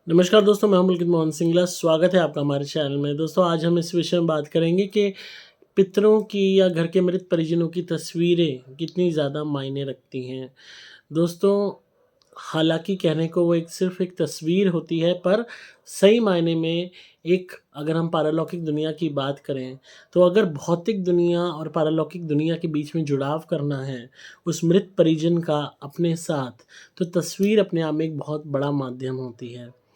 नमस्कार दोस्तों, मैं हूं पुलकित मोहन सिंगला। स्वागत है आपका हमारे चैनल में। दोस्तों, आज हम इस विषय में बात करेंगे कि पितरों की या घर के मृत परिजनों की तस्वीरें कितनी ज़्यादा मायने रखती हैं। दोस्तों, हालाँकि कहने को वो सिर्फ़ एक तस्वीर होती है, पर सही मायने में एक अगर हम पारलौकिक दुनिया की बात करें, तो अगर भौतिक दुनिया और पारलौकिक दुनिया के बीच में जुड़ाव करना है, उस मृत परिजन का अपने साथ, तो तस्वीर अपने आप में एक बहुत बड़ा माध्यम होती है।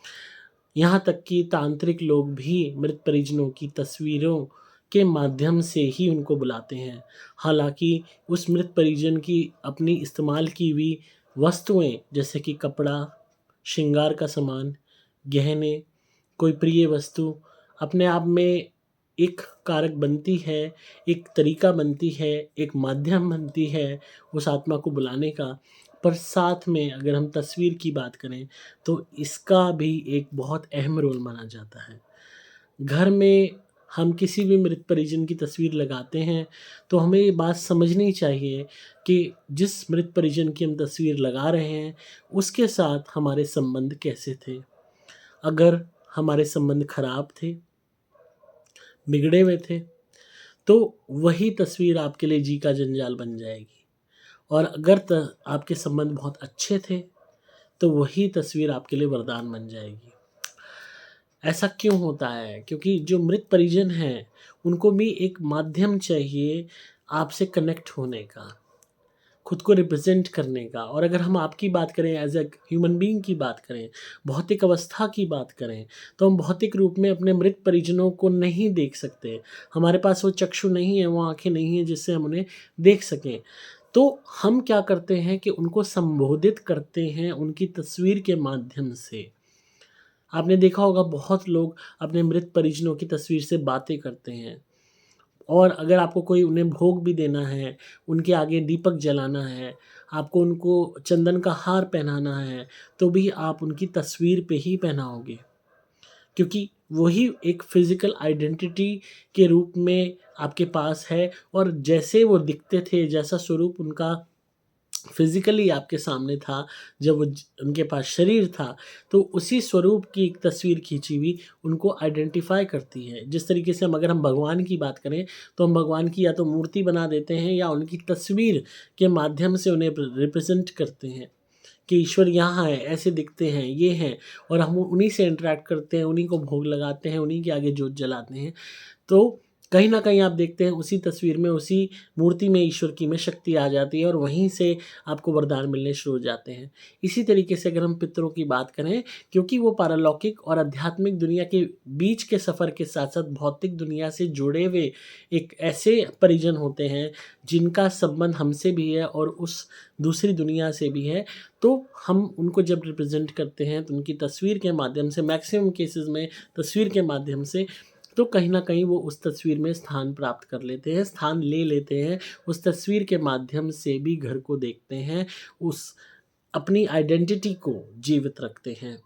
यहाँ तक कि तांत्रिक लोग भी मृत परिजनों की तस्वीरों के माध्यम से ही उनको बुलाते हैं। हालाँकि उस मृत परिजन की अपनी इस्तेमाल की हुई वस्तुएँ जैसे कि कपड़ा, श्रृंगार का सामान, गहने, कोई प्रिय वस्तु अपने आप में एक कारक बनती है, एक तरीका बनती है, एक माध्यम बनती है उस आत्मा को बुलाने का। पर साथ में अगर हम तस्वीर की बात करें, तो इसका भी एक बहुत अहम रोल माना जाता है। घर में हम किसी भी मृत परिजन की तस्वीर लगाते हैं, तो हमें ये बात समझनी चाहिए कि जिस मृत परिजन की हम तस्वीर लगा रहे हैं, उसके साथ हमारे संबंध कैसे थे। अगर हमारे संबंध खराब थे, बिगड़े हुए थे, तो वही तस्वीर आपके लिए जी का जंजाल बन जाएगी। और अगर आपके संबंध बहुत अच्छे थे, तो वही तस्वीर आपके लिए वरदान बन जाएगी। ऐसा क्यों होता है? क्योंकि जो मृत परिजन हैं, उनको भी एक माध्यम चाहिए आपसे कनेक्ट होने का, खुद को रिप्रेज़ेंट करने का। और अगर हम आपकी बात करें, एज़ अ ह्यूमन बीइंग की बात करें, भौतिक अवस्था की बात करें, तो हम भौतिक रूप में अपने मृत परिजनों को नहीं देख सकते। हमारे पास वो चक्षु नहीं है, वो आँखें नहीं हैं जिससे हम उन्हें देख सकें। तो हम क्या करते हैं कि उनको संबोधित करते हैं उनकी तस्वीर के माध्यम से। आपने देखा होगा बहुत लोग अपने मृत परिजनों की तस्वीर से बातें करते हैं। और अगर आपको कोई उन्हें भोग भी देना है, उनके आगे दीपक जलाना है, आपको उनको चंदन का हार पहनाना है, तो भी आप उनकी तस्वीर पे ही पहनाओगे। क्योंकि वही एक फ़िज़िकल आइडेंटिटी के रूप में आपके पास है। और जैसे वो दिखते थे, जैसा स्वरूप उनका फ़िज़िकली आपके सामने था, जब उनके पास शरीर था, तो उसी स्वरूप की एक तस्वीर खींची हुई उनको आइडेंटिफ़ाई करती है। जिस तरीके से अगर हम भगवान की बात करें, तो हम भगवान की या तो मूर्ति बना देते हैं या उनकी तस्वीर के माध्यम से उन्हें रिप्रेज़ेंट करते हैं कि ईश्वर यहाँ है, ऐसे दिखते हैं, ये हैं। और हम उन्हीं से इंटरैक्ट करते हैं, उन्हीं को भोग लगाते हैं, उन्हीं के आगे जोत जलाते हैं। तो कहीं न कहीं आप देखते हैं उसी तस्वीर में, उसी मूर्ति में ईश्वर की में शक्ति आ जाती है और वहीं से आपको वरदान मिलने शुरू हो जाते हैं। इसी तरीके से अगर हम पितरों की बात करें, क्योंकि वो पारलौकिक और आध्यात्मिक दुनिया के बीच के सफ़र के साथ-साथ भौतिक दुनिया से जुड़े हुए एक ऐसे परिजन होते हैं, जिनका संबंध हमसे भी है और उस दूसरी दुनिया से भी है। तो हम उनको जब रिप्रेज़ेंट करते हैं, तो उनकी तस्वीर के माध्यम से, मैक्सिमम केसेज़ में तस्वीर के माध्यम से, तो कहीं न कहीं वो उस तस्वीर में स्थान प्राप्त कर लेते हैं, स्थान ले लेते हैं। उस तस्वीर के माध्यम से भी घर को देखते हैं, उस अपनी आइडेंटिटी को जीवित रखते हैं।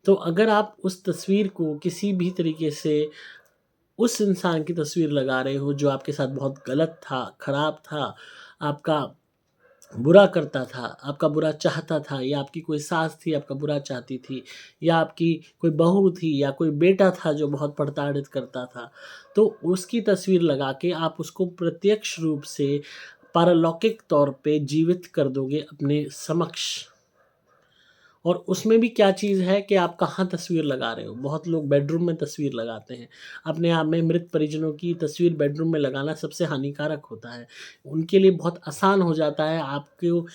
तो अगर आप उस तस्वीर को किसी भी तरीके से उस इंसान की तस्वीर लगा रहे हो जो आपके साथ बहुत गलत था, खराब था, आपका बुरा करता था, आपका बुरा चाहता था, या आपकी कोई सास थी आपका बुरा चाहती थी, या आपकी कोई बहू थी या कोई बेटा था जो बहुत प्रताड़ित करता था, तो उसकी तस्वीर लगा के आप उसको प्रत्यक्ष रूप से पारलौकिक तौर पे जीवित कर दोगे अपने समक्ष। और उसमें भी क्या चीज़ है कि आप कहाँ तस्वीर लगा रहे हो। बहुत लोग बेडरूम में तस्वीर लगाते हैं। अपने आप में मृत परिजनों की तस्वीर बेडरूम में लगाना सबसे हानिकारक होता है। उनके लिए बहुत आसान हो जाता है आपको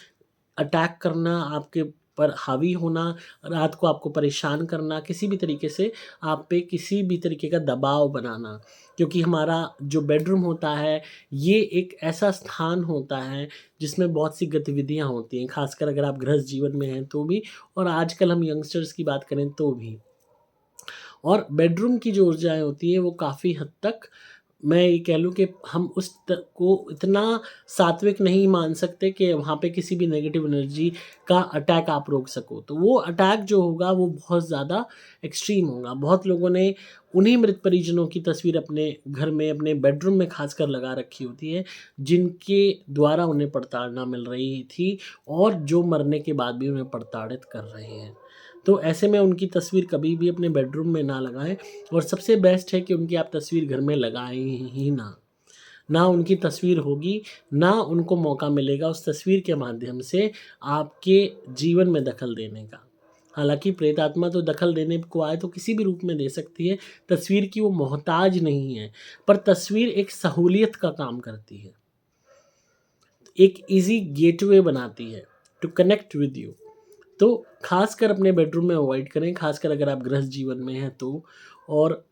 अटैक करना, आपके पर हावी होना, रात को आपको परेशान करना, किसी भी तरीके से आप पे किसी भी तरीके का दबाव बनाना। क्योंकि हमारा जो बेडरूम होता है, ये एक ऐसा स्थान होता है जिसमें बहुत सी गतिविधियाँ होती हैं, ख़ासकर अगर आप गृहस्थ जीवन में हैं तो भी, और आजकल हम यंगस्टर्स की बात करें तो भी। और बेडरूम की जो ऊर्जाएँ होती हैं, वो काफ़ी हद तक, मैं ये कह लूँ कि हम उस को इतना सात्विक नहीं मान सकते कि वहाँ पे किसी भी नेगेटिव एनर्जी का अटैक आप रोक सको। तो वो अटैक जो होगा वो बहुत ज़्यादा एक्सट्रीम होगा। बहुत लोगों ने उन्हीं मृत परिजनों की तस्वीर अपने घर में, अपने बेडरूम में खासकर लगा रखी होती है, जिनके द्वारा उन्हें प्रताड़ना मिल रही थी और जो मरने के बाद भी उन्हें प्रताड़ित कर रहे हैं। तो ऐसे में उनकी तस्वीर कभी भी अपने बेडरूम में ना लगाएँ और सबसे बेस्ट है कि उनकी आप तस्वीर घर में लगाएँ ही ना। ना उनकी तस्वीर होगी, ना उनको मौका मिलेगा उस तस्वीर के माध्यम से आपके जीवन में दखल देने का। हालाँकि प्रेत आत्मा तो दखल देने को आए तो किसी भी रूप में दे सकती है, तस्वीर की वो मोहताज नहीं है, पर तस्वीर एक सहूलियत का काम करती है। एक ईज़ी गेटवे बनाती है टू कनेक्ट विद यू। तो ख़ासकर अपने बेडरूम में अवॉइड करें, ख़ासकर अगर आप गृहस्थ जीवन में हैं तो। और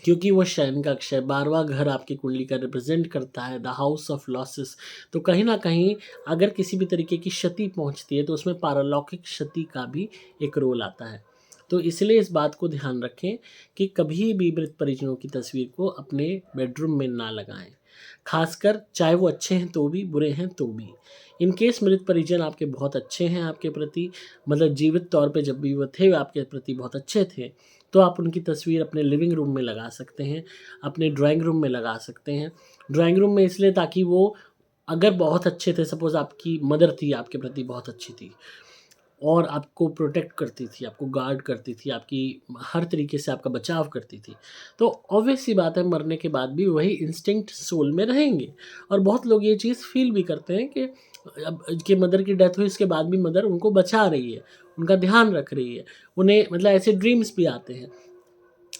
क्योंकि वो शयन कक्ष है, 12वां घर आपकी कुंडली का रिप्रेजेंट करता है, द हाउस ऑफ लॉसेस। तो कहीं न कहीं अगर किसी भी तरीके की क्षति पहुँचती है तो उसमें पारलौकिक क्षति का भी एक रोल आता है। तो इसलिए इस बात को ध्यान रखें कि कभी भी मृत परिजनों की तस्वीर को अपने बेडरूम में ना लगाएँ। ख़ासकर चाहे वो अच्छे हैं तो भी, बुरे हैं तो भी। इन केस मृत परिजन आपके बहुत अच्छे हैं आपके प्रति, मतलब जीवित तौर पे जब भी वो थे, आपके प्रति बहुत अच्छे थे, तो आप उनकी तस्वीर अपने लिविंग रूम में लगा सकते हैं, अपने ड्राइंग रूम में लगा सकते हैं। ड्राइंग रूम में इसलिए ताकि वो अगर बहुत अच्छे थे, सपोज़ आपकी मदर थी, आपके प्रति बहुत अच्छी थी और आपको प्रोटेक्ट करती थी, आपको गार्ड करती थी, आपकी हर तरीके से आपका बचाव करती थी, तो ऑब्वियस सी बात है मरने के बाद भी वही इंस्टिंक्ट सोल में रहेंगे। और बहुत लोग ये चीज़ फ़ील भी करते हैं कि अब कि मदर की डेथ हुई, इसके बाद भी मदर उनको बचा रही है, उनका ध्यान रख रही है। उन्हें मतलब ऐसे ड्रीम्स भी आते हैं।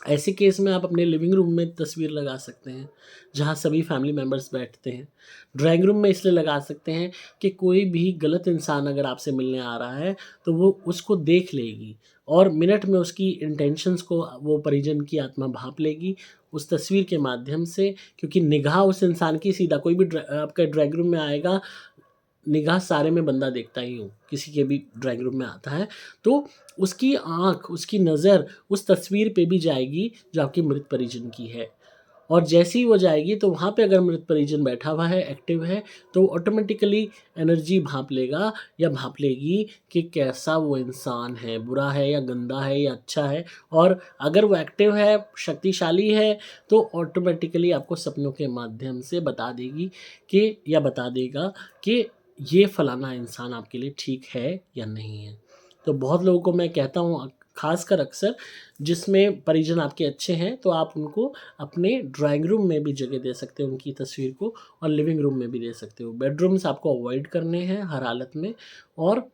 ऐसे केस में आप अपने लिविंग रूम में तस्वीर लगा सकते हैं, जहाँ सभी फैमिली मेम्बर्स बैठते हैं। ड्राइंग रूम में इसलिए लगा सकते हैं कि कोई भी गलत इंसान अगर आपसे मिलने आ रहा है, तो वो उसको देख लेगी और मिनट में उसकी इंटेंशंस को वो परिजन की आत्मा भाँप लेगी उस तस्वीर के माध्यम से, क्योंकि निगाह उस इंसान की सीधा कोई भी आपके ड्राइंग रूम में आएगा, निगाह सारे में बंदा देखता ही हूँ, किसी के भी ड्राइंग रूम में आता है, तो उसकी आँख, उसकी नज़र उस तस्वीर पे भी जाएगी जो आपके मृत परिजन की है। और जैसे ही वो जाएगी तो वहाँ पे अगर मृत परिजन बैठा हुआ है, एक्टिव है, तो ऑटोमेटिकली एनर्जी भाँप लेगा या भाँप लेगी कि कैसा वो इंसान है, बुरा है या गंदा है या अच्छा है। और अगर वो एक्टिव है, शक्तिशाली है, तो ऑटोमेटिकली आपको सपनों के माध्यम से बता देगी कि या बता देगा कि ये फलाना इंसान आपके लिए ठीक है या नहीं है। तो बहुत लोगों को मैं कहता हूँ, ख़ासकर अक्सर जिसमें परिजन आपके अच्छे हैं, तो आप उनको अपने ड्राइंग रूम में भी जगह दे सकते हो उनकी तस्वीर को, और लिविंग रूम में भी दे सकते हो। बेडरूम्स आपको अवॉइड करने हैं हर हालत में। और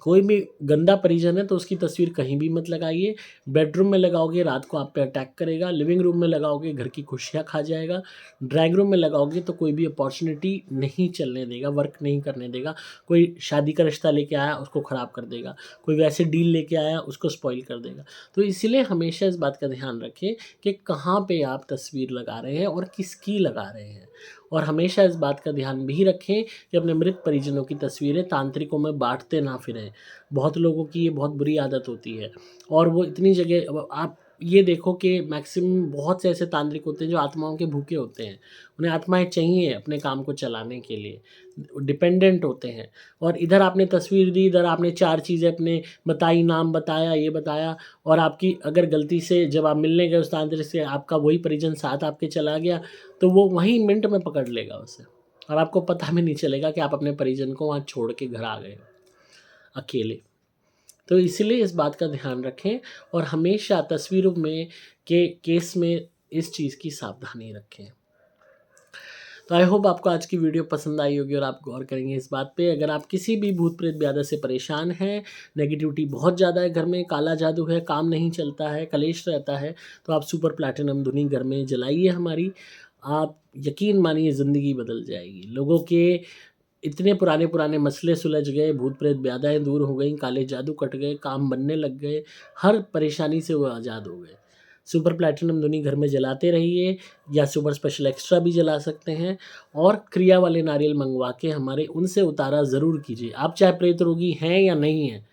कोई भी गंदा परिजन है तो उसकी तस्वीर कहीं भी मत लगाइए। बेडरूम में लगाओगे रात को आप पे अटैक करेगा, लिविंग रूम में लगाओगे घर की खुशियाँ खा जाएगा, ड्राइंग रूम में लगाओगे तो कोई भी अपॉर्चुनिटी नहीं चलने देगा, वर्क नहीं करने देगा। कोई शादी का रिश्ता लेके आया उसको ख़राब कर देगा, कोई वैसे डील लेके आया उसको स्पॉइल कर देगा। तो इसीलिए हमेशा इस बात का ध्यान रखें कि कहाँ पे आप तस्वीर लगा रहे हैं और किसकी लगा रहे हैं। और हमेशा इस बात का ध्यान भी रखें कि अपने मृत परिजनों की तस्वीरें तांत्रिकों में बाँटते ना फिरें। बहुत लोगों की ये बहुत बुरी आदत होती है और वो इतनी जगह, अब आप ये देखो कि मैक्सिमम बहुत से ऐसे तांत्रिक होते हैं जो आत्माओं के भूखे होते हैं। उन्हें आत्माएँ चाहिए अपने काम को चलाने के लिए, डिपेंडेंट होते हैं। और इधर आपने तस्वीर दी, इधर आपने 4 चीज़ें अपने बताई, नाम बताया, ये बताया, और आपकी अगर गलती से जब आप मिलने गए उस तांत्रिक से आपका वही परिजन साथ आपके चला गया, तो वो वहीं मिनट में पकड़ लेगा उसे और आपको पता भी नहीं चलेगा कि आप अपने परिजन को वहाँ छोड़ के घर आ गए हो, अकेले। तो इसीलिए इस बात का ध्यान रखें और हमेशा तस्वीरों में के केस में इस चीज़ की सावधानी रखें। तो आई होप आपको आज की वीडियो पसंद आई होगी और आप गौर करेंगे इस बात पे। अगर आप किसी भी भूत प्रेत ब्यादत से परेशान हैं, नेगेटिविटी बहुत ज़्यादा है घर में, काला जादू है, काम नहीं चलता है, कलेश रहता है, तो आप सुपर प्लैटिनम धुनी घर में जलाइए हमारी। आप यकीन मानिए ज़िंदगी बदल जाएगी। लोगों के इतने पुराने मसले सुलझ गए, भूत प्रेत ब्याधाएँ दूर हो गईं, काले जादू कट गए, काम बनने लग गए, हर परेशानी से वो आज़ाद हो गए। सुपर प्लैटिनम धुनी घर में जलाते रहिए या सुपर स्पेशल एक्स्ट्रा भी जला सकते हैं, और क्रिया वाले नारियल मंगवा के हमारे उनसे उतारा ज़रूर कीजिए। आप चाहे प्रेत रोगी हैं या नहीं हैं,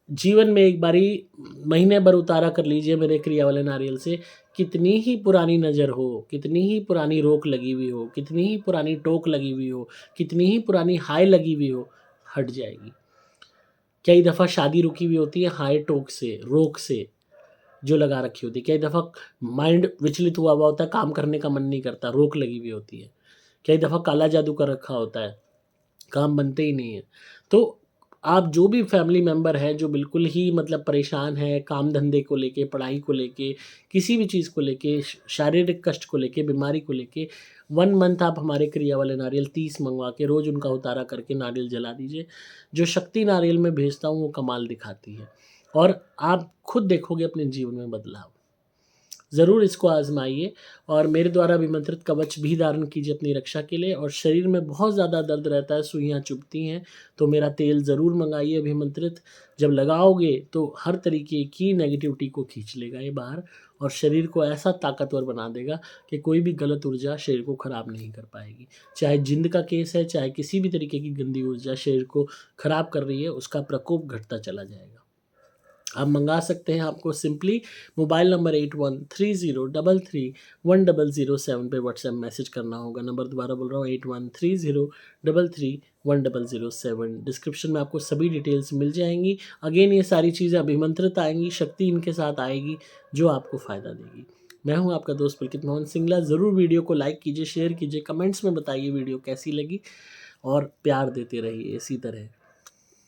जीवन में एक बारी महीने भर उतारा कर लीजिए मेरे क्रिया वाले नारियल से। कितनी ही पुरानी नज़र हो, कितनी ही पुरानी रोक लगी हुई हो, कितनी ही पुरानी टोक लगी हुई हो, कितनी ही पुरानी हाय लगी हुई हो, हट जाएगी। कई दफ़ा शादी रुकी हुई होती है हाय टोक से, रोक से। जो लगा रखी होती है। कई दफ़ा माइंड विचलित हुआ हुआ होता है, काम करने का मन नहीं करता, रोक लगी हुई होती है। कई दफ़ा काला जादू कर रखा होता है, काम बनते ही नहीं है। तो आप जो भी फैमिली मेंबर है जो बिल्कुल ही मतलब परेशान है काम धंधे को लेके, पढ़ाई को लेके, किसी भी चीज़ को लेके, शारीरिक कष्ट को लेके, बीमारी को लेके, 1 मंथ आप हमारे क्रिया वाले नारियल 30 मँगवा के रोज़ उनका उतारा करके नारियल जला दीजिए। जो शक्ति नारियल मैं भेजता हूँ वो कमाल दिखाती है और आप खुद देखोगे अपने जीवन में बदलाव। ज़रूर इसको आज़माइए और मेरे द्वारा अभिमंत्रित कवच भी धारण कीजिए अपनी रक्षा के लिए और शरीर में बहुत ज़्यादा दर्द रहता है, सुइयाँ चुभती हैं, तो मेरा तेल ज़रूर मँगाइए अभिमंत्रित। जब लगाओगे तो हर तरीके की नेगेटिविटी को खींच लेगा ये बाहर और शरीर को ऐसा ताकतवर बना देगा कि कोई भी गलत ऊर्जा शरीर को ख़राब नहीं कर पाएगी। चाहे जिंद का केस है, चाहे किसी भी तरीके की गंदी ऊर्जा शरीर को ख़राब कर रही है, उसका प्रकोप घटता चला जाएगा। आप मंगा सकते हैं, आपको सिंपली मोबाइल नंबर 8130331007 पे व्हाट्सएप मैसेज करना होगा। नंबर दोबारा बोल रहा हूँ 8130331007। डिस्क्रिप्शन में आपको सभी डिटेल्स मिल जाएंगी। अगेन ये सारी चीज़ें अभिमंत्रित आएंगी, शक्ति इनके साथ आएगी जो आपको फ़ायदा देगी। मैं हूँ आपका दोस्त पुलकित मोहन सिंगला। ज़रूर वीडियो को लाइक कीजिए, शेयर कीजिए, कमेंट्स में बताइए वीडियो कैसी लगी और प्यार देते रहिए इसी तरह।